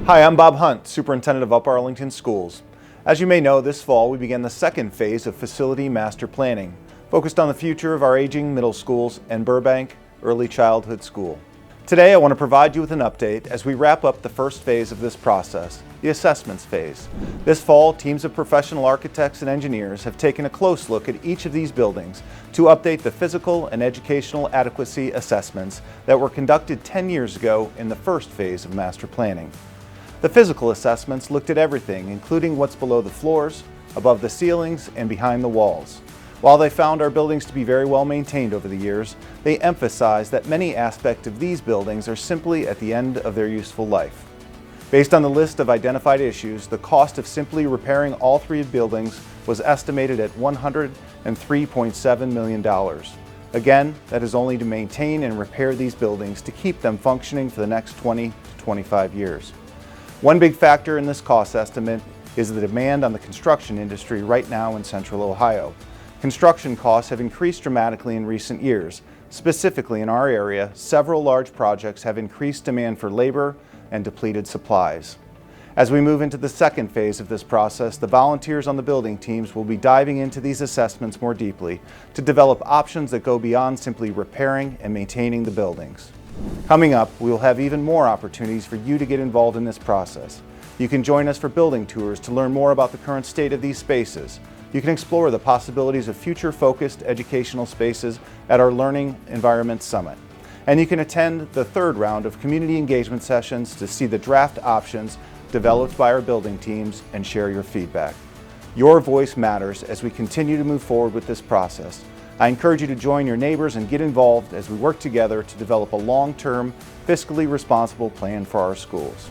Hi, I'm Bob Hunt, Superintendent of Upper Arlington Schools. As you may know, this fall we began the second phase of facility master planning, focused on the future of our aging middle schools and Burbank Early Childhood School. Today I want to provide you with an update as we wrap up the first phase of this process, the assessments phase. This fall, teams of professional architects and engineers have taken a close look at each of these buildings to update the physical and educational adequacy assessments that were conducted 10 years ago in the first phase of master planning. The physical assessments looked at everything, including what's below the floors, above the ceilings, and behind the walls. While they found our buildings to be very well maintained over the years, they emphasized that many aspects of these buildings are simply at the end of their useful life. Based on the list of identified issues, the cost of simply repairing all three buildings was estimated at $103.7 million. Again, that is only to maintain and repair these buildings to keep them functioning for the next 20 to 25 years. One big factor in this cost estimate is the demand on the construction industry right now in Central Ohio. Construction costs have increased dramatically in recent years. Specifically in our area, several large projects have increased demand for labor and depleted supplies. As we move into the second phase of this process, the volunteers on the building teams will be diving into these assessments more deeply to develop options that go beyond simply repairing and maintaining the buildings. Coming up, we will have even more opportunities for you to get involved in this process. You can join us for building tours to learn more about the current state of these spaces. You can explore the possibilities of future-focused educational spaces at our Learning Environment Summit. And you can attend the third round of community engagement sessions to see the draft options developed by our building teams and share your feedback. Your voice matters as we continue to move forward with this process. I encourage you to join your neighbors and get involved as we work together to develop a long-term, fiscally responsible plan for our schools.